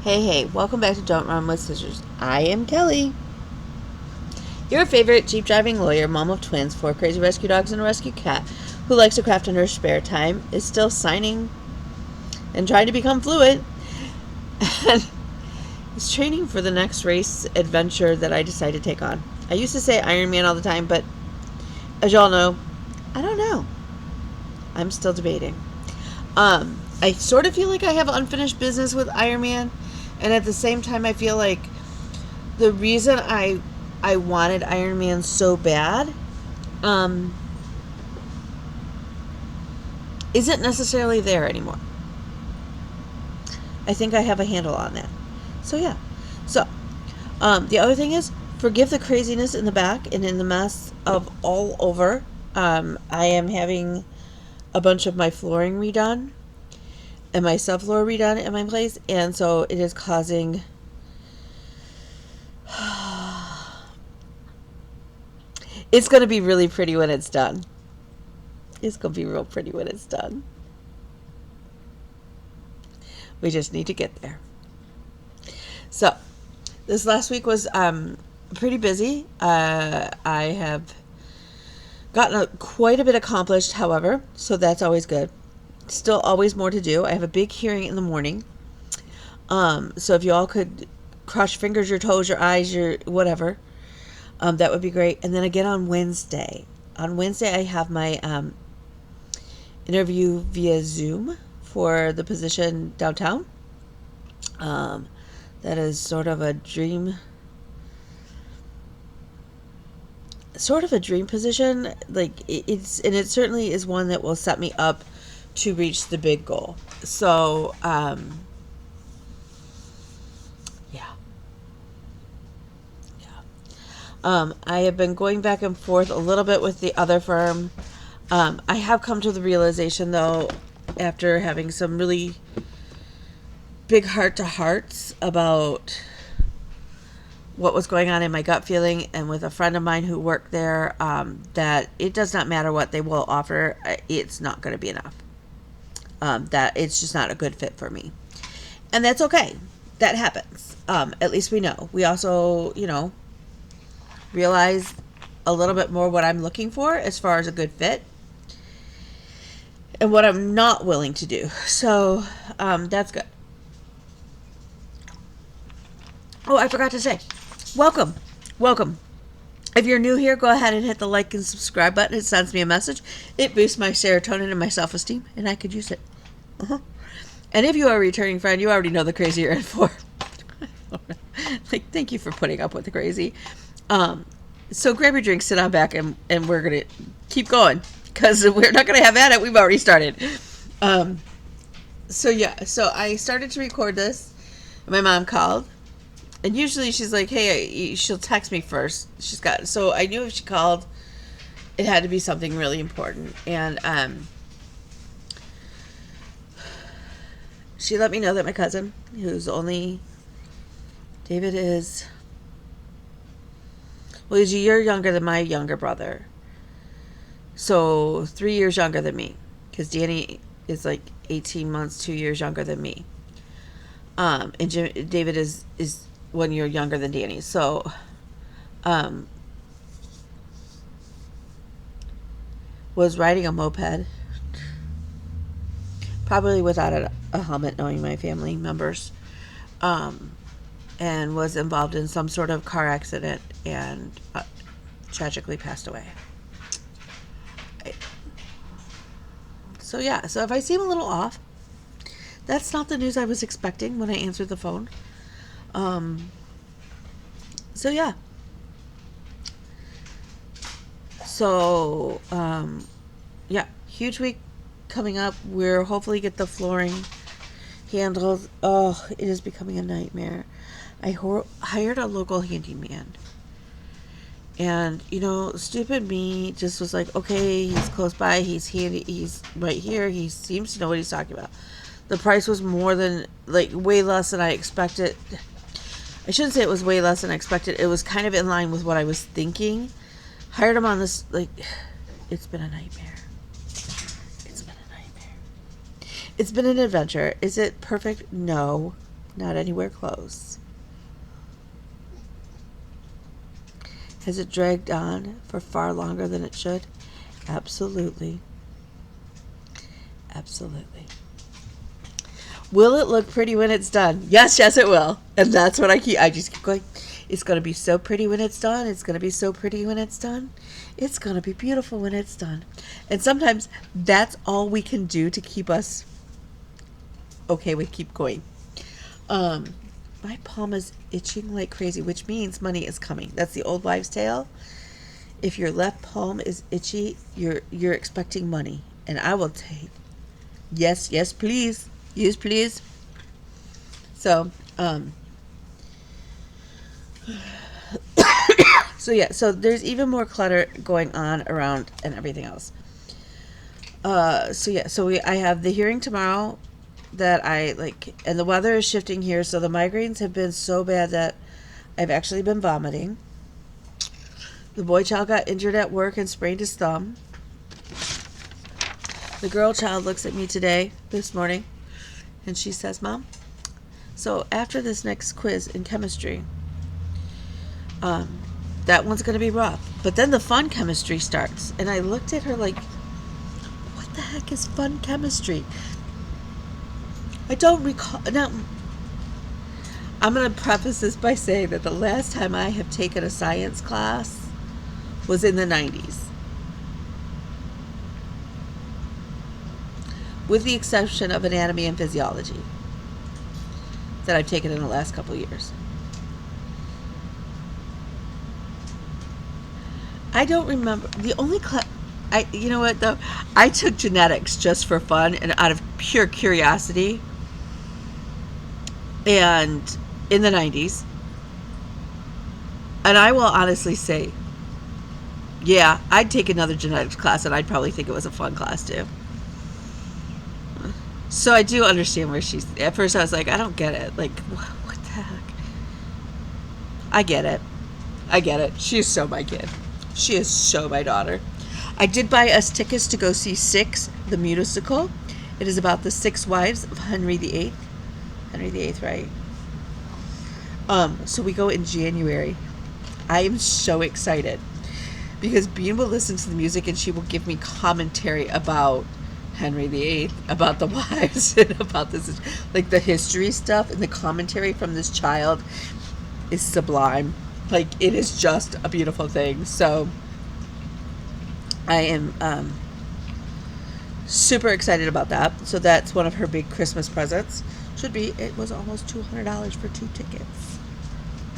Hey, welcome back to Don't Run with Scissors. I am Kelly, your favorite Jeep driving lawyer, mom of twins, 4 crazy rescue dogs, and a rescue cat who likes to craft in her spare time, is still signing and trying to become fluent, and is training for the next race adventure that I decided to take on. I used to say Ironman all the time, but as y'all know, I don't know. I'm still debating. I sort of feel like I have unfinished business with Ironman, and at the same time, I feel like the reason I wanted Iron Man so bad isn't necessarily there anymore. I think I have a handle on that. So yeah. So the other thing is, forgive the craziness in the back and in the mess of all over. I am having a bunch of my flooring redone and my subfloor redone in my place, and so it is causing it's going to be really pretty when it's done. It's going to be real pretty when it's done. We just need to get there. So, this last week was pretty busy. I have gotten quite a bit accomplished, however, so that's always good. Still always more to do. I have a big hearing in the morning. So if you all could cross your fingers, your toes, your eyes, your whatever, that would be great. And then again on Wednesday. On Wednesday, I have my interview via Zoom for the position downtown. That is sort of a dream position. Like it certainly is one that will set me up to reach the big goal. So I have been going back and forth a little bit with the other firm. I have come to the realization, though, after having some really big heart-to-hearts about what was going on in my gut feeling, and with a friend of mine who worked there, that it does not matter what they will offer, it's not going to be enough. That it's just not a good fit for me. And that's okay. That happens. At least we know. We also, realize a little bit more what I'm looking for as far as a good fit and what I'm not willing to do. So that's good. Oh, I forgot to say, welcome. If you're new here, go ahead and hit the like and subscribe button. It sends me a message. It boosts my serotonin and my self-esteem, and I could use it. And if you are a returning friend, you already know the crazy you're in for. Thank you for putting up with the crazy. So grab your drink, sit on back, and we're going to keep going, because we're not going to have at it. We've already started. So I started to record this. My mom called, and usually she's like, hey, she'll text me first. So I knew if she called, it had to be something really important. And she let me know that my cousin, who's only, David is, well, he's a year younger than my younger brother. So 3 years younger than me. Because Danny is like 18 months, 2 years younger than me. And David is 1 year younger than Danny. So, was riding a moped. Probably without a helmet, knowing my family members. And was involved in some sort of car accident and tragically passed away. So if I seem a little off, that's not the news I was expecting when I answered the phone. Huge week coming up. We're hopefully get the flooring handled. Oh, it is becoming a nightmare. I hired a local handyman. And, stupid me just was like, okay, he's close by, he's handy, he's right here, he seems to know what he's talking about. The price was way less than I expected. I shouldn't say it was way less than I expected. It was kind of in line with what I was thinking. Hired him on this, it's been a nightmare. It's been an adventure. Is it perfect? No. Not anywhere close. Has it dragged on for far longer than it should? Absolutely. Absolutely. Will it look pretty when it's done? Yes, yes, it will. And that's what I just keep going. It's going to be so pretty when it's done. It's going to be so pretty when it's done. It's going to be beautiful when it's done. And sometimes that's all we can do to keep us okay with keep going. My palm is itching like crazy, which means money is coming. That's the old wives' tale. If your left palm is itchy, you're expecting money. And I will take yes, yes, please. Yes, please. So, so there's even more clutter going on around and everything else. I have the hearing tomorrow that I like, and the weather is shifting here, so the migraines have been so bad that I've actually been vomiting. The boy child got injured at work and sprained his thumb. The girl child looks at me this morning, and she says, Mom, so after this next quiz in chemistry, that one's going to be rough. But then the fun chemistry starts. And I looked at her like, what the heck is fun chemistry? I don't recall. Now, I'm going to preface this by saying that the last time I have taken a science class was in the 90s. With the exception of anatomy and physiology that I've taken in the last couple of years. I don't remember. The only you know what though? I took genetics just for fun and out of pure curiosity. And in the 90s. And I will honestly say, yeah, I'd take another genetics class and I'd probably think it was a fun class too. So I do understand where she's... At first I was like, I don't get it. Like, what the heck? I get it. I get it. She is so my kid. She is so my daughter. I did buy us tickets to go see Six, the musical. It is about the 6 wives of Henry VIII. Henry VIII, right? So we go in January. I am so excited. Because Bean will listen to the music and she will give me commentary about Henry VIII, about the wives, and about this, like the history stuff, and the commentary from this child is sublime. Like, it is just a beautiful thing. So I am super excited about that. So that's one of her big Christmas presents. Should be. It was almost $200 for 2 tickets.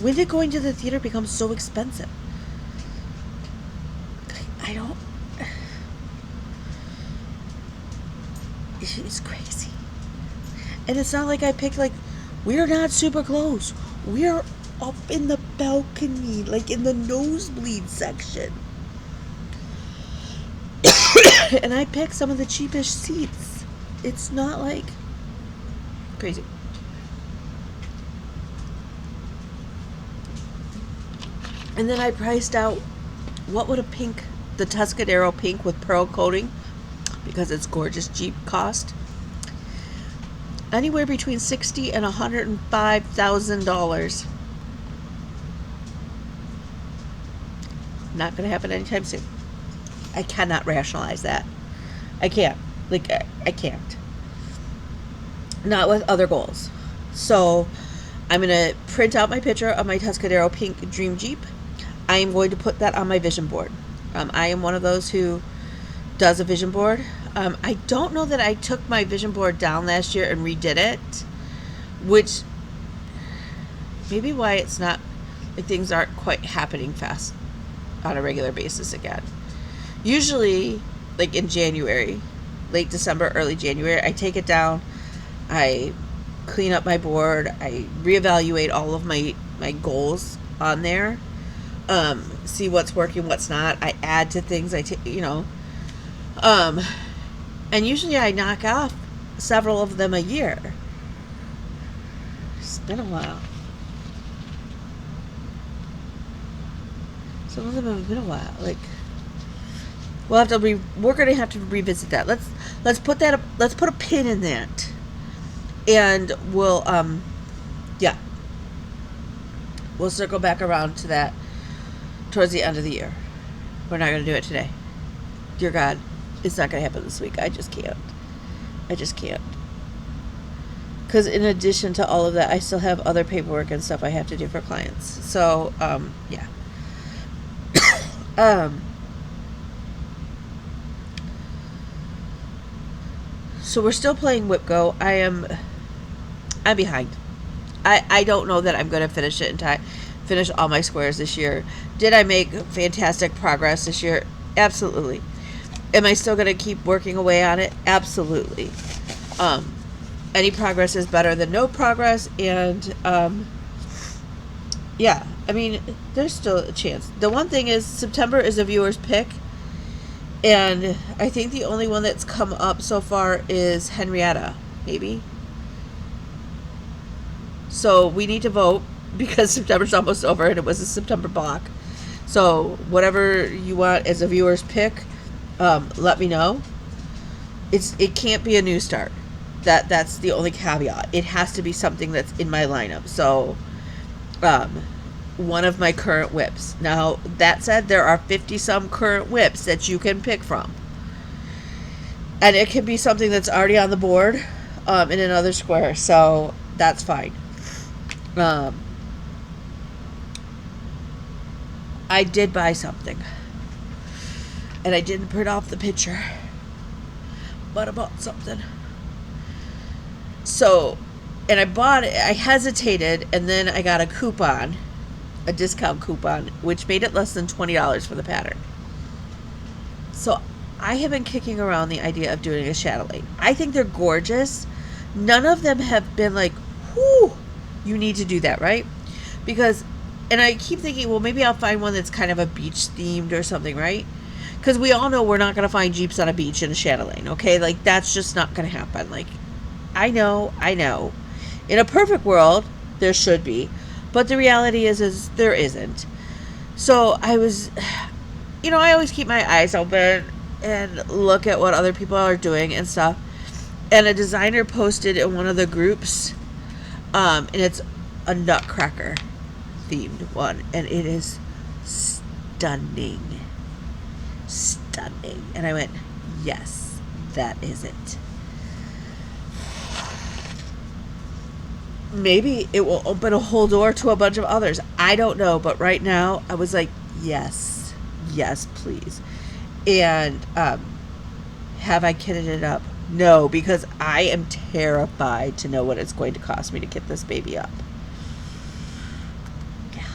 When did going to the theater become so expensive? I don't... It's crazy. And it's not like I picked, like, we're not super close. We're up in the balcony, like in the nosebleed section. And I picked some of the cheapest seats. It's not like crazy. And then I priced out what would the Tuscadero pink with pearl coating, because it's gorgeous Jeep, cost. Anywhere between $60,000 and $105,000. Not going to happen anytime soon. I cannot rationalize that. I can't. Like, I can't. Not with other goals. So, I'm going to print out my picture of my Tuscadero pink Dream Jeep. I am going to put that on my vision board. I am one of those who does a vision board. I don't know that I took my vision board down last year and redid it, which maybe why it's not, like, things aren't quite happening fast on a regular basis again. Usually, like in January, late December, early January, I take it down, I clean up my board, I reevaluate all of my goals on there, see what's working, what's not. I add to things, and usually I knock off several of them a year. It's been a while. Some of them have been a while. Like, we're gonna have to revisit that. Let's put a pin in that, and we'll yeah, we'll circle back around to that towards the end of the year. We're not going to do it today. Dear God, it's not going to happen this week. I just can't. I just can't. Because in addition to all of that, I still have other paperwork and stuff I have to do for clients. So, yeah. So we're still playing Whip Go. I'm behind. I don't know that I'm going to finish it in time. Finish all my squares this year. Did I make fantastic progress this year? Absolutely. Am I still going to keep working away on it? Absolutely. Any progress is better than no progress, and yeah, I mean, there's still a chance. The one thing is September is a viewer's pick, and I think the only one that's come up so far is Henrietta, maybe. So we need to vote because September's almost over and it was a September block. So whatever you want as a viewer's pick, let me know. It can't be a new start. That's the only caveat. It has to be something that's in my lineup. So one of my current whips. Now, that said, there are 50 some current whips that you can pick from. And it can be something that's already on the board in another square. So that's fine. I did buy something. And I didn't print off the picture. But I bought something. So, and I bought it, I hesitated, and then I got a coupon, a discount coupon, which made it less than $20 for the pattern. So, I have been kicking around the idea of doing a chatelaine. I think they're gorgeous. None of them have been like, whoo, you need to do that, right? Because, and I keep thinking, well, maybe I'll find one that's kind of a beach themed or something, right? Because we all know we're not going to find Jeeps on a beach in a chatelaine, okay? Like, that's just not going to happen. Like, I know. In a perfect world, there should be. But the reality is there isn't. So I was, I always keep my eyes open and look at what other people are doing and stuff. And a designer posted in one of the groups, and it's a nutcracker themed one. And it is stunning. Stunning. And I went, yes, that is it. Maybe it will open a whole door to a bunch of others. I don't know. But right now, I was like, yes, please. And have I kitted it up? No, because I am terrified to know what it's going to cost me to kit this baby up. Yeah.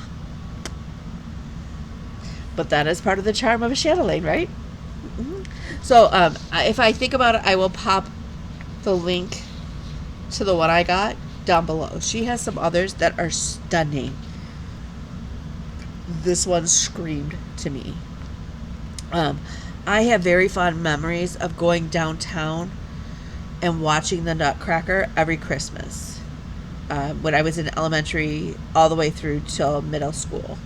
But that is part of the charm of a chatelaine, right? Mm-hmm. So if I think about it, I will pop the link to the one I got down below. She has some others that are stunning. This one screamed to me. I have very fond memories of going downtown and watching the Nutcracker every Christmas. When I was in elementary all the way through till middle school.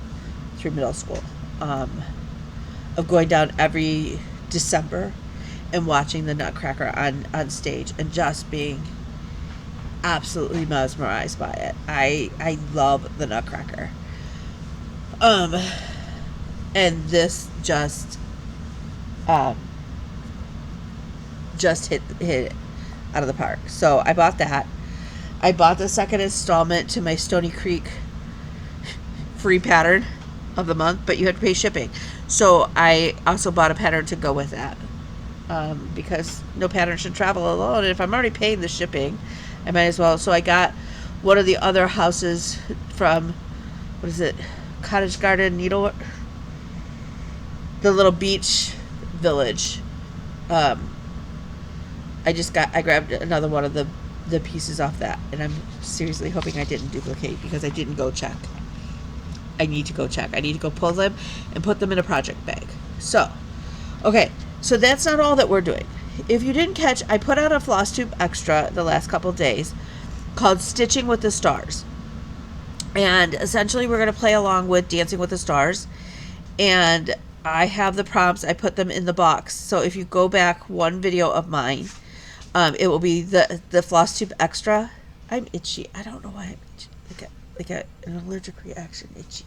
Of going down every December and watching the Nutcracker on stage and just being absolutely mesmerized by it. I love the Nutcracker. And this just hit it out of the park. So I bought that. I bought the second installment to my Stony Creek free pattern of the month, but you had to pay shipping. So I also bought a pattern to go with that. Because no pattern should travel alone. And if I'm already paying the shipping, I might as well. So I got one of the other houses from, what is it? Cottage Garden Needlework? The little beach village. I grabbed another one of the pieces off that. And I'm seriously hoping I didn't duplicate because I didn't go check. I need to go check. I need to go pull them and put them in a project bag. So, okay. So that's not all that we're doing. If you didn't catch, I put out a Flosstube extra the last couple of days called Stitching with the Stars. And essentially we're going to play along with Dancing with the Stars. And I have the prompts. I put them in the box. So if you go back one video of mine, it will be the Flosstube extra. I'm itchy. I don't know why I'm itchy. an allergic reaction, itchy.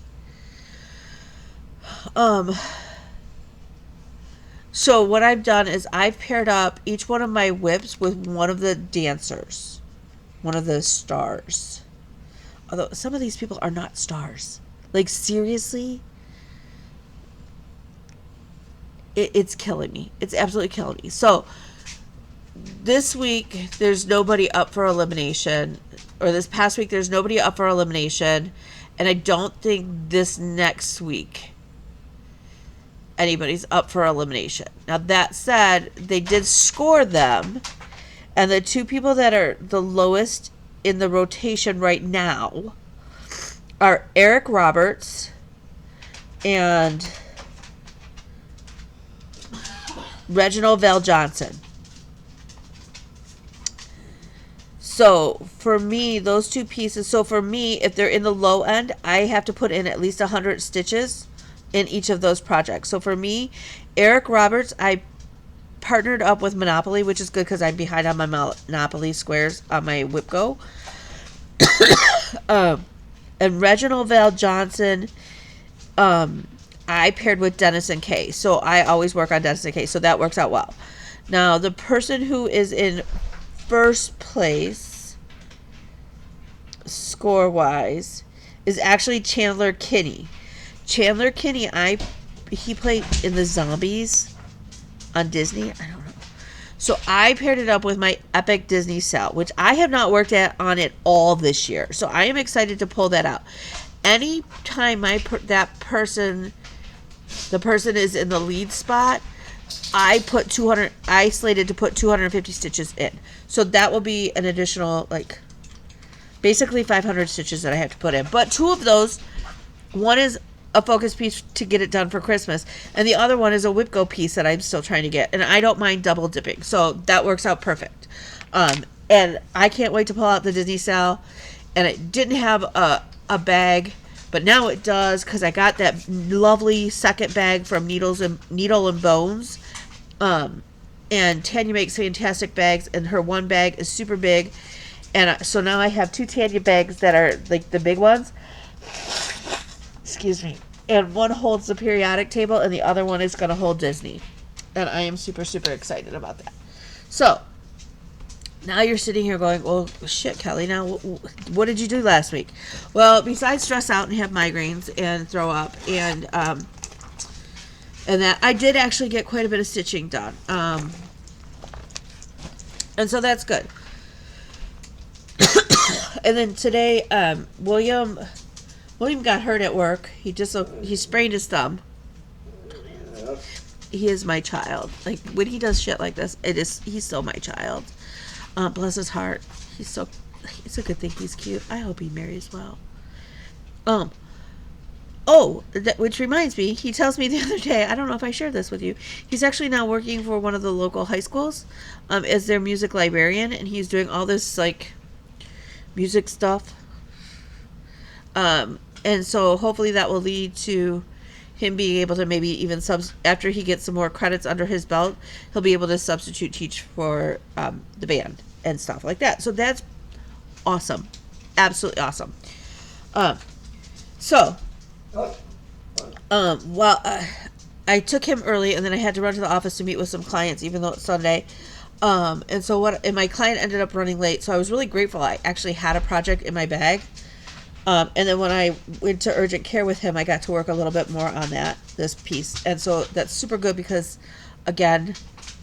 So what I've done is I've paired up each one of my whips with one of the dancers, one of the stars. Although some of these people are not stars. Like, seriously, it's killing me. It's absolutely killing me. So this week there's nobody up for elimination, or this past week there's nobody up for elimination, and I don't think this next week anybody's up for elimination. Now, that said, they did score them, and the two people that are the lowest in the rotation right now are Eric Roberts and Reginald Val Johnson. So for me, those two pieces, so for me, if they're in the low end, I have to put in at least 100 stitches in each of those projects. So for me, Eric Roberts, I partnered up with Monopoly, which is good because I'm behind on my Monopoly squares on my WhipGo. And Reginald Val Johnson, I paired with Dennis and Kay. So I always work on Dennis and Kay, so that works out well. Now, the person who is in first place, score-wise, is actually Chandler Kinney. Chandler Kinney, he played in the Zombies on Disney. I don't know. So I paired it up with my Epic Disney Cell, which I have not worked on it all this year. So I am excited to pull that out. Anytime the person is in the lead spot, I slated to put 250 stitches in. So that will be an additional, like, basically 500 stitches that I have to put in. But two of those, one is a focus piece to get it done for Christmas, and the other one is a WhipGo piece that I'm still trying to get, and I don't mind double dipping, so that works out perfect. And I can't wait to pull out the Disney Cell, and it didn't have a bag, but now it does, because I got that lovely second bag from Needle and Bones, and Tanya makes fantastic bags, and her one bag is super big, and so now I have two Tanya bags that are like the big ones. Excuse me. And one holds the periodic table, and the other one is going to hold Disney. And I am super, super excited about that. So, now you're sitting here going, well, shit, Kelly, now what did you do last week? Well, besides stress out and have migraines and throw up, and that, I did actually get quite a bit of stitching done. And so that's good. And then today, William got hurt at work. He sprained his thumb. He is my child. Like, when he does shit like this, he's still my child. Bless his heart. It's a good thing he's cute. I hope he marries well. Which reminds me, he tells me the other day, I don't know if I shared this with you, he's actually now working for one of the local high schools as their music librarian, and he's doing all this, like, music stuff. And so hopefully that will lead to him being able to maybe even after he gets some more credits under his belt, he'll be able to substitute teach for the band and stuff like that. So that's awesome. Absolutely awesome. I took him early, and then I had to run to the office to meet with some clients, even though it's Sunday. And my client ended up running late, so I was really grateful I actually had a project in my bag. And then when I went to urgent care with him, I got to work a little bit more on this piece. And so that's super good because, again,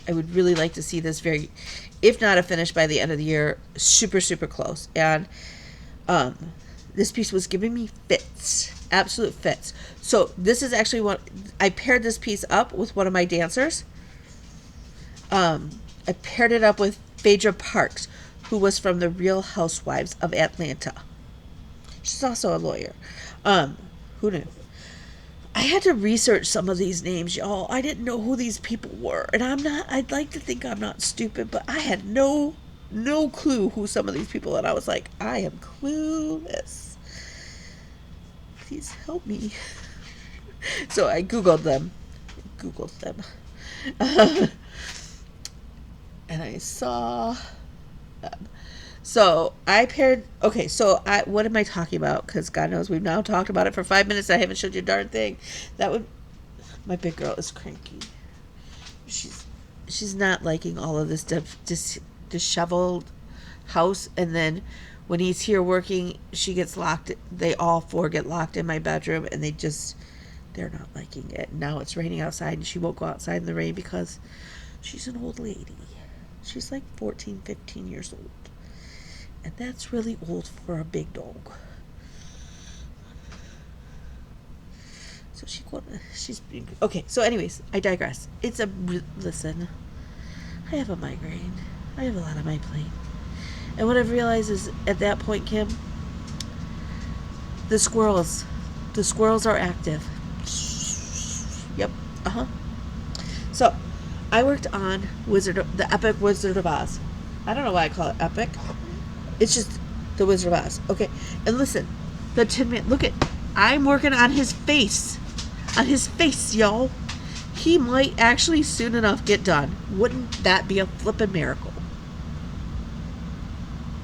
I would really like to see this if not a finish by the end of the year, super, super close. And this piece was giving me fits, absolute fits. So this is actually what I paired this piece up with one of my dancers. I paired it up with Phaedra Parks, who was from the Real Housewives of Atlanta. She's also a lawyer. Who knew? I had to research some of these names, y'all. I didn't know who these people were. And I'd like to think I'm not stupid, but I had no clue who some of these people, and I was like, I am clueless. Please help me. So I Googled them. And I saw them. So I paired. Okay, so what am I talking about? Because God knows we've now talked about it for 5 minutes. I haven't showed you a darn thing. That would. My big girl is cranky. She's she's not liking all of this disheveled house. And then when he's here working, she gets locked. They all four get locked in my bedroom, and they're not liking it. Now it's raining outside, and she won't go outside in the rain because she's an old lady. She's like 14, 15 years old. And that's really old for a big dog. So she's being, okay. So anyways, I digress. Listen, I have a migraine. I have a lot on my plate. And what I've realized is at that point, Kim, the squirrels are active. Yep. So I worked on the Epic Wizard of Oz. I don't know why I call it epic. It's just the Wizard of Oz. Okay. And listen, the Tin Man, I'm working on his face. On his face, y'all. He might actually soon enough get done. Wouldn't that be a flippin' miracle?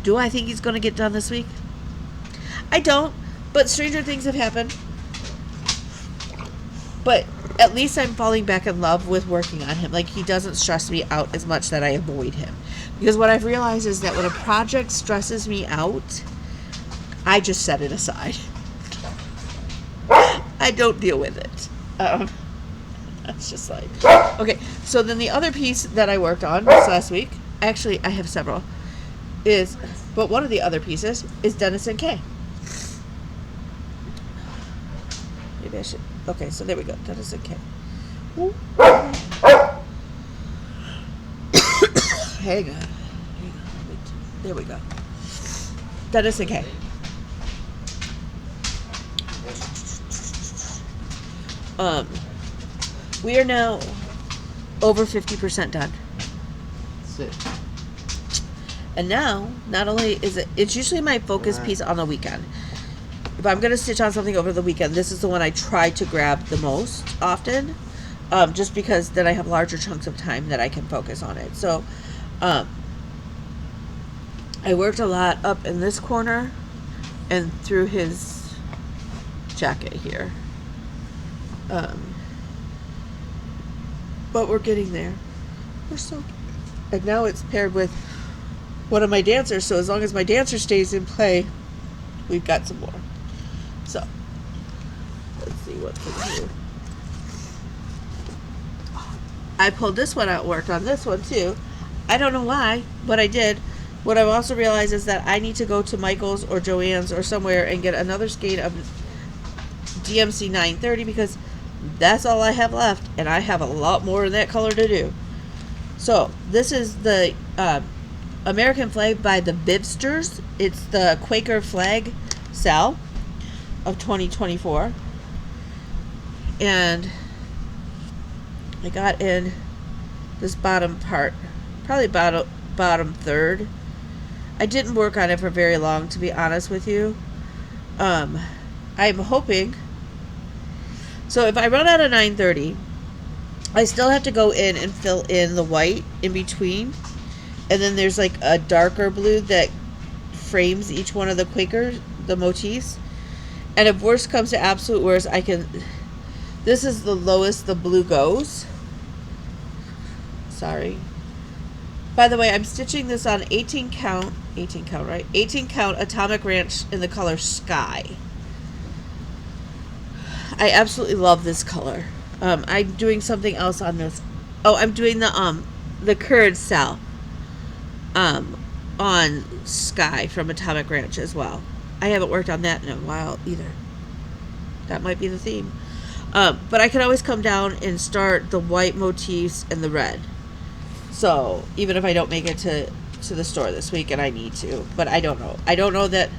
Do I think he's going to get done this week? I don't, but stranger things have happened. But at least I'm falling back in love with working on him. Like, he doesn't stress me out as much that I avoid him. Because what I've realized is that when a project stresses me out, I just set it aside. I don't deal with it. That's just like... Okay, so then the other piece that I worked on this last week, actually I have several, but one of the other pieces is Dennis and Kay. Maybe I should... Okay, so there we go. Dennis and Kay. Hang on. There we go. Dennis and Kay. We are now over 50% done. That's it. And now, not only is it's usually my focus piece on the weekend. If I'm going to stitch on something over the weekend, this is the one I try to grab the most often, just because then I have larger chunks of time that I can focus on it. So, I worked a lot up in this corner and through his jacket here. But we're getting there. And now it's paired with one of my dancers, so as long as my dancer stays in play, we've got some more. So, let's see what's in here. I pulled this one out, worked on this one too. I don't know why, but I did. What I've also realized is that I need to go to Michael's or Joann's or somewhere and get another skein of DMC 930 because that's all I have left, and I have a lot more in that color to do. So this is the American flag by the Bibsters. It's the Quaker flag cell of 2024, and I got in this bottom part, probably bottom third. I didn't work on it for very long, to be honest with you. I'm hoping. So if I run out of 930, I still have to go in and fill in the white in between. And then there's like a darker blue that frames each one of the the motifs. And if worst comes to absolute worst, this is the lowest the blue goes. Sorry. By the way, I'm stitching this on 18 count, right? 18 count Atomic Ranch in the color Sky. I absolutely love this color. I'm doing something else on this. Oh, I'm doing the Courage cell on Sky from Atomic Ranch as well. I haven't worked on that in a while either. That might be the theme. But I can always come down and start the white motifs and the red. So even if I don't make it to the store this week, and I need to, but I don't know. I don't know that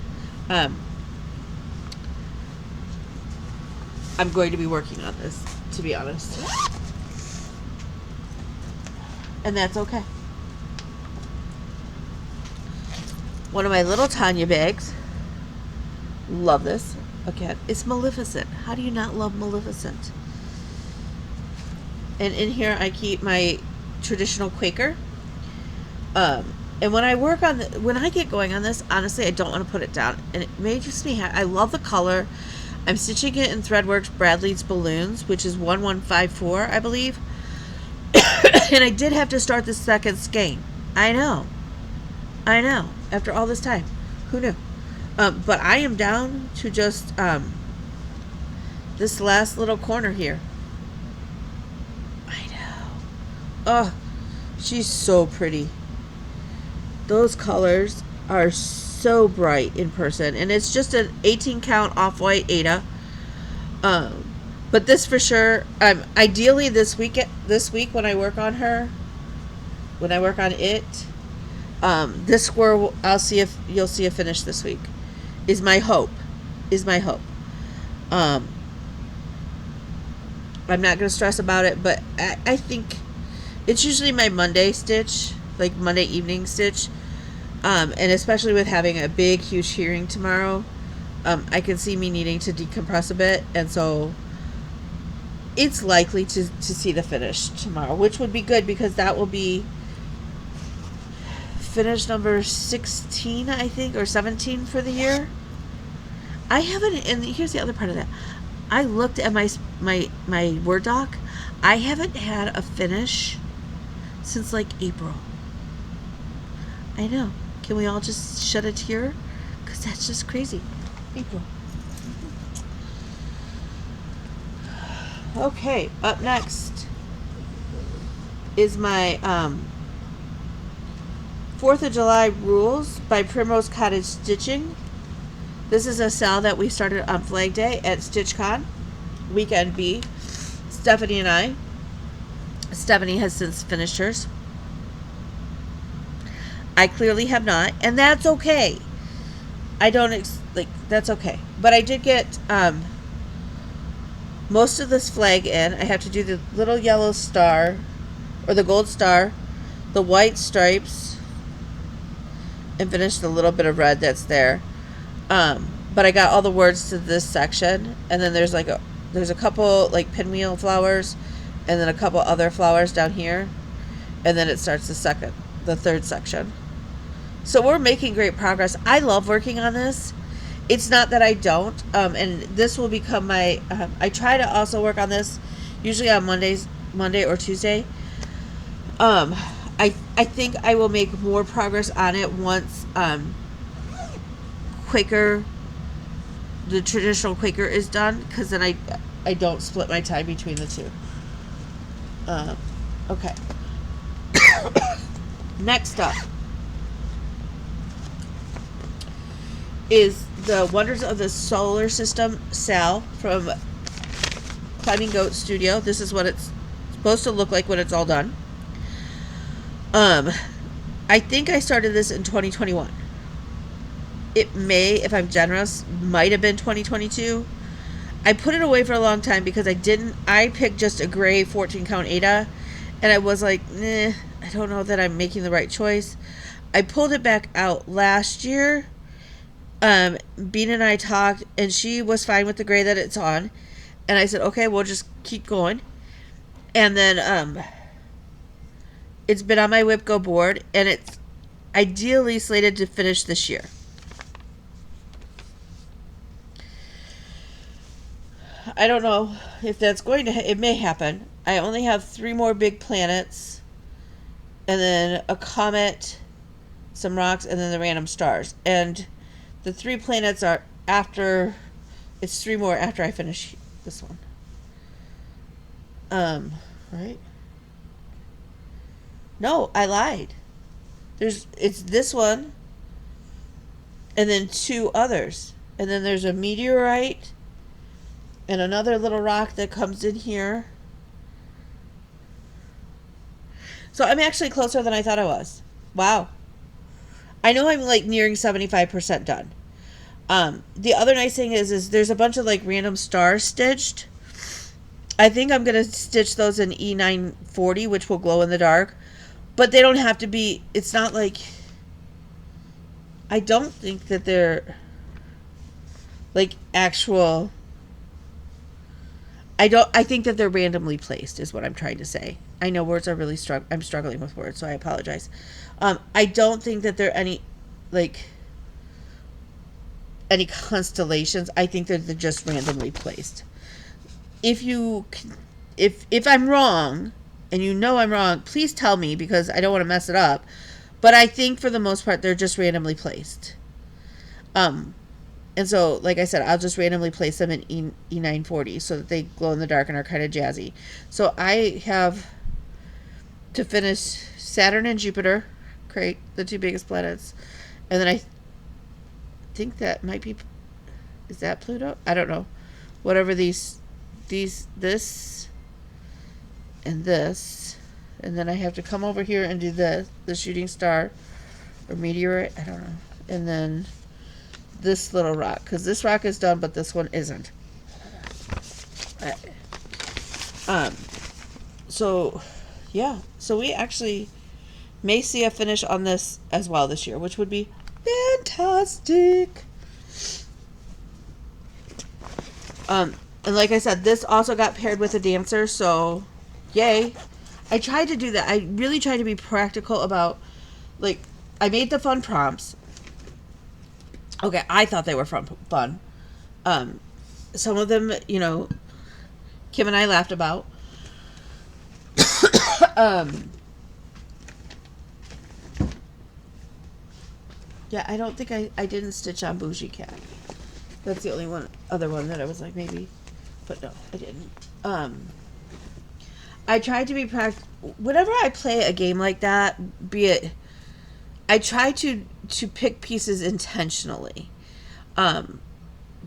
I'm going to be working on this, to be honest. And that's okay. One of my little Tanya bags. Love this. Again, it's Maleficent. How do you not love Maleficent? And in here I keep my traditional Quaker. And when I work on when I get going on this, honestly, I don't want to put it down. And it makes me I love the color. I'm stitching it in Threadworks Bradley's Balloons, which is 1154, I believe. And I did have to start the second skein. I know. After all this time. Who knew? But I am down to just this last little corner here. I know. Oh, she's so pretty. Those colors are so bright in person. And it's just an 18 count off-white Ada. But this for sure, ideally this week when I work on her, when I work on it, this squirrel, I'll see if you'll see a finish this week. Is my hope. I'm not going to stress about it, but I think it's usually my Monday stitch, like Monday evening stitch. And especially with having a big, huge hearing tomorrow, I can see me needing to decompress a bit. And so it's likely to see the finish tomorrow, which would be good because that will be finish number 16, I think, or 17 for the year. I haven't, and here's the other part of that. I looked at my Word doc. I haven't had a finish since like April. I know. Can we all just shed a tear? Because that's just crazy. April. Okay, up next is my 4th of July Rules by Primrose Cottage Stitching. This is a sale that we started on Flag Day at StitchCon, Weekend B. Stephanie and I. Stephanie has since finished hers. I clearly have not, and that's okay. I don't, that's okay. But I did get most of this flag in. I have to do the little yellow star, or the gold star, the white stripes, and finish the little bit of red that's there. But I got all the words to this section, and then there's a couple like pinwheel flowers, and then a couple other flowers down here, and then it starts the third section. So we're making great progress. I love working on this. It's not that I don't, and this will become my, I try to also work on this usually on Monday or Tuesday. I think I will make more progress on it once the traditional Quaker is done, because then I don't split my time between the two. Okay. Next up is the Wonders of the Solar System Sal from Climbing Goat Studio. This is what it's supposed to look like when it's all done. I think I started this in 2021. It may, if I'm generous, might have been 2022. I put it away for a long time because I picked just a gray 14 count Ada, and I was like, I don't know that I'm making the right choice. I pulled it back out last year. Bean and I talked, and she was fine with the gray that it's on, and I said, okay, we'll just keep going. And then it's been on my WIPGO board, and it's ideally slated to finish this year. I don't know if that's going to it may happen. I only have 3 more big planets, and then a comet, some rocks, and then the random stars. And the 3 planets are after, it's 3 more after I finish this one. Right? No, I lied. It's this one, and then 2 others. And then there's a meteorite, and another little rock that comes in here. So I'm actually closer than I thought I was. Wow. I know I'm like nearing 75% done. The other nice thing is there's a bunch of like random stars stitched. I think I'm going to stitch those in E940, which will glow in the dark. But they don't have to be, it's not like, I don't think that they're like actual, I think that they're randomly placed is what I'm trying to say. I know words are really I'm struggling with words, so I apologize. I don't think that there are any, like, any constellations. I think that they're just randomly placed. If you, if I'm wrong, and you know I'm wrong, please tell me because I don't want to mess it up. But I think for the most part, they're just randomly placed. And so, like I said, I'll just randomly place them in E940 so that they glow in the dark and are kind of jazzy. So I have to finish Saturn and Jupiter, great, the two biggest planets. And then I think that might be, is that Pluto? I don't know. Whatever this, and this. And then I have to come over here and do the shooting star or meteorite, I don't know. And then this little rock, because this rock is done, but this one isn't. So, yeah. So we actually may see a finish on this as well this year, which would be fantastic. And like I said, this also got paired with a dancer, so yay. I tried to do that. I really tried to be practical about, like, I made the fun prompts. Okay, I thought they were fun. Some of them, you know, Kim and I laughed about. Yeah, I don't think I didn't stitch on Bougie Cat. That's the only other one that I was like, maybe. But no, I didn't. I tried to be whenever I play a game like that, be it, I try to pick pieces intentionally.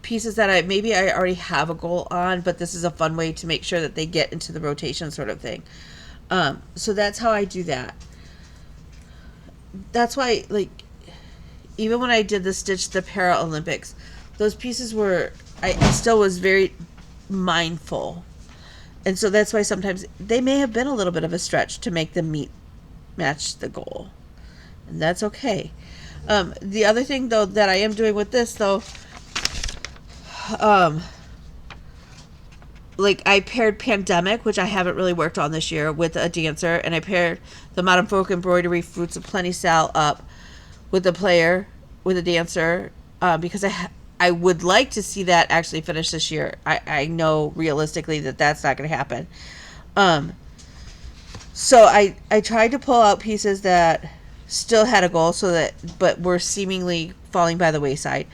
Pieces that I already have a goal on, but this is a fun way to make sure that they get into the rotation sort of thing. So that's how I do that. That's why, like, even when I did the Stitch the Paralympics, those pieces were, I still was very mindful. And so that's why sometimes they may have been a little bit of a stretch to make them match the goal. And that's okay. The other thing, though, that I am doing with this, though, like, I paired Pandemic, which I haven't really worked on this year, with a dancer, and I paired the Modern Folk Embroidery Fruits of Plenty Sal up with a dancer, because I would like to see that actually finish this year. I know realistically that that's not going to happen. So I tried to pull out pieces that still had a goal, but were seemingly falling by the wayside.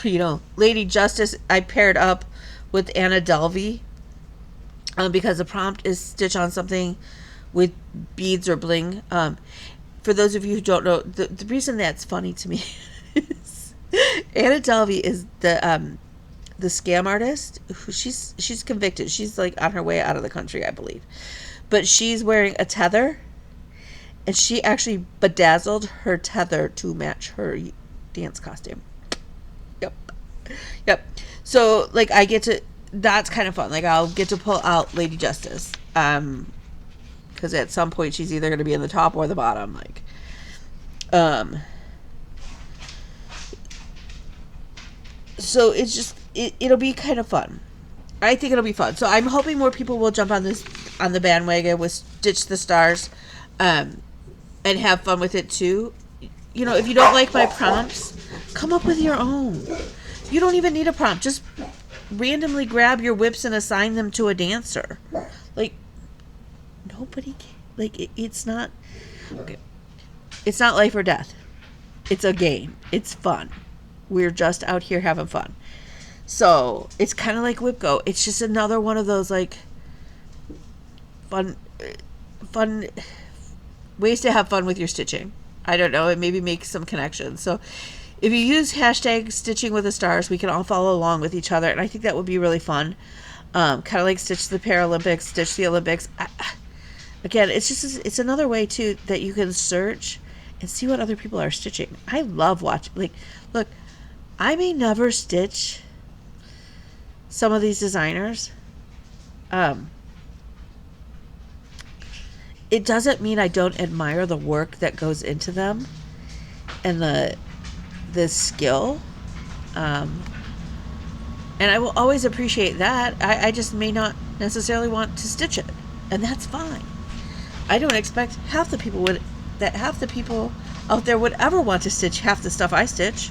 You know, Lady Justice I paired up with Anna Delvey, because the prompt is stitch on something with beads or bling. For those of you who don't know, the reason that's funny to me is Anna Delvey is the scam artist. She's convicted. She's like on her way out of the country, I believe. But she's wearing a tether, and she actually bedazzled her tether to match her dance costume. Yep. So, like, that's kind of fun. Like, I'll get to pull out Lady Justice. Because at some point she's either going to be in the top or the bottom. Like, so it's just, it'll be kind of fun. I think it'll be fun. So I'm hoping more people will jump on the bandwagon with Stitch the Stars, and have fun with it too. You know, if you don't like my prompts, come up with your own. You don't even need a prompt. Just randomly grab your whips and assign them to a dancer. Like, nobody can. Like, it's not. Okay. It's not life or death. It's a game. It's fun. We're just out here having fun. So it's kind of like WhipGo. It's just another one of those, like, fun ways to have fun with your stitching. I don't know. It maybe makes some connections. So if you use hashtag Stitching with the Stars, we can all follow along with each other, and I think that would be really fun. Kind of like Stitch the Paralympics, Stitch the Olympics. Again, it's another way too that you can search and see what other people are stitching. I love watching. Like, look, I may never stitch some of these designers. It doesn't mean I don't admire the work that goes into them and the skill. And I will always appreciate that. I just may not necessarily want to stitch it. And that's fine. I don't expect half the people out there would ever want to stitch half the stuff I stitch.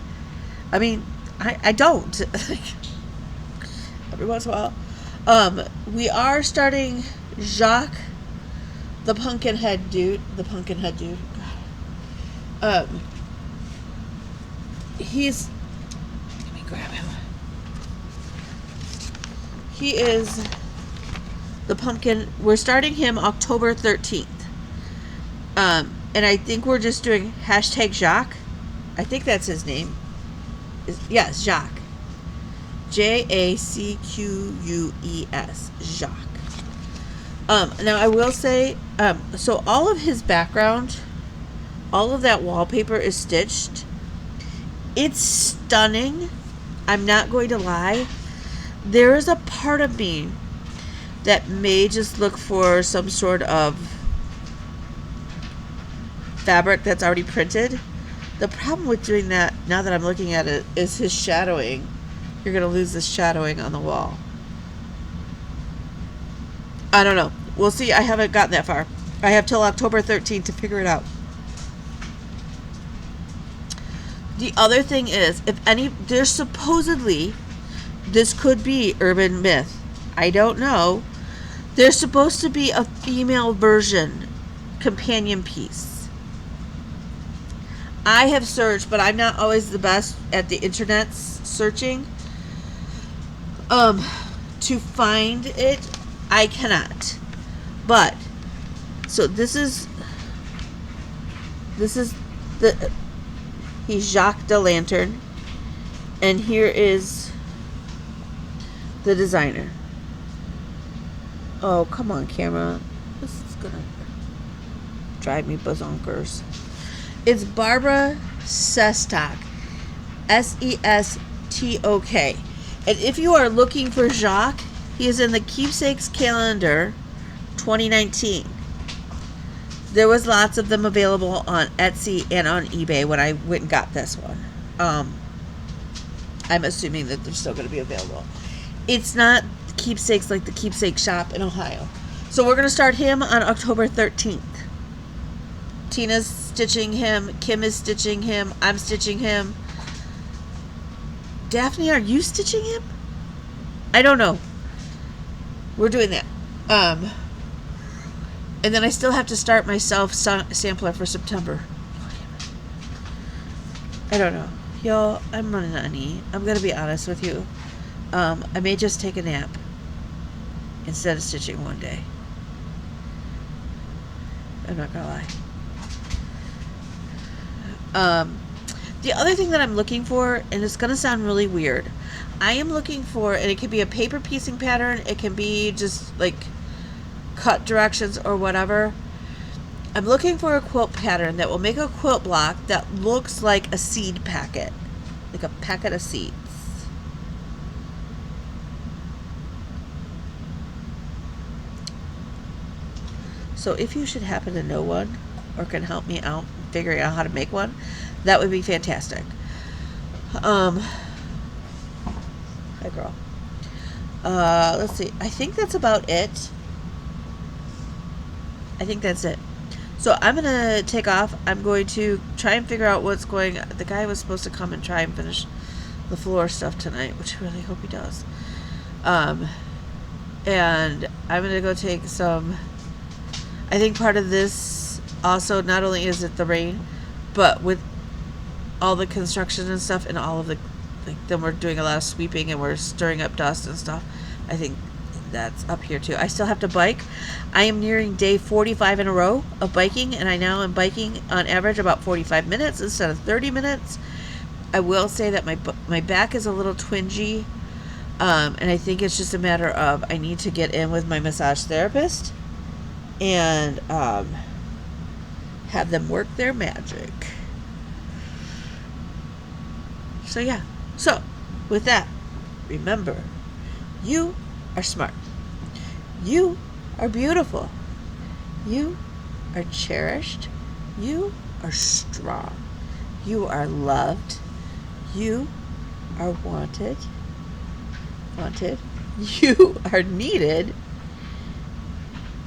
I mean, I don't. Every once in a while. We are starting Jacques, the pumpkin head dude. He's, let me grab him. He is the pumpkin. We're starting him October 13th. And I think we're just doing hashtag Jacques. I think that's his name. Yes, Jacques. Jacqueus. Jacques. Now I will say, so all of his background, all of that wallpaper is stitched. It's stunning. I'm not going to lie. There is a part of me that may just look for some sort of fabric that's already printed. The problem with doing that, now that I'm looking at it, is his shadowing. You're going to lose the shadowing on the wall. I don't know. We'll see. I haven't gotten that far. I have till October 13th to figure it out. The other thing is, there's supposedly, this could be urban myth. I don't know. There's supposed to be a female version companion piece. I have searched, but I'm not always the best at the internet searching. To find it, I cannot. But, so this is he's Jacques de Lantern, and here is the designer. Oh, come on, camera. This is gonna drive me bazonkers. It's Barbara Sestok. Sestok. And if you are looking for Jacques, he is in the Keepsakes Calendar 2019. There was lots of them available on Etsy and on eBay when I went and got this one. I'm assuming that they're still going to be available. It's not Keepsakes like the Keepsake shop in Ohio. So we're going to start him on October 13th. Tina's stitching him. Kim is stitching him. I'm stitching him. Daphne, are you stitching him? I don't know. We're doing that. And then I still have to start my self-sampler for September. I don't know. Y'all, I'm running on E. I'm going to be honest with you. I may just take a nap instead of stitching one day. I'm not going to lie. The other thing that I'm looking for, and it's going to sound really weird, I am looking for, and it could be a paper piecing pattern, it can be just like cut directions or whatever. I'm looking for a quilt pattern that will make a quilt block that looks like a seed packet, like a packet of seeds. So if you should happen to know one or can help me out figuring out how to make one, that would be fantastic. Hi girl. Let's see. I think that's about it. I think that's it. So I'm going to take off. I'm going to try and figure out what's going... The guy was supposed to come and try and finish the floor stuff tonight, which I really hope he does. And I'm going to go take some... I think part of this also, not only is it the rain, but with all the construction and stuff and all of the... then we're doing a lot of sweeping and we're stirring up dust and stuff. I think that's up here too. I still have to bike. I am nearing day 45 in a row of biking, and I now am biking on average about 45 minutes instead of 30 minutes. I will say that my back is a little twingy, and I think it's just a matter of I need to get in with my massage therapist and have them work their magic. So yeah. So, with that, remember, you are smart. You are beautiful. You are cherished. You are strong. You are loved. You are wanted. wanted, you are needed,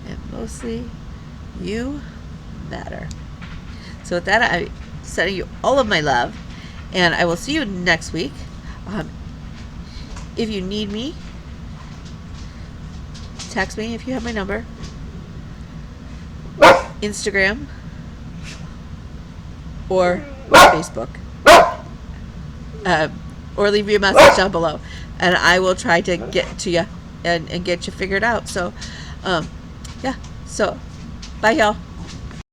and mostly you matter. So with that, I send you all of my love, and I will see you next week. If you need me, text me if you have my number. Instagram or Facebook. Or leave me a message down below, and I will try to get to you and get you figured out. So, yeah. So, bye, y'all.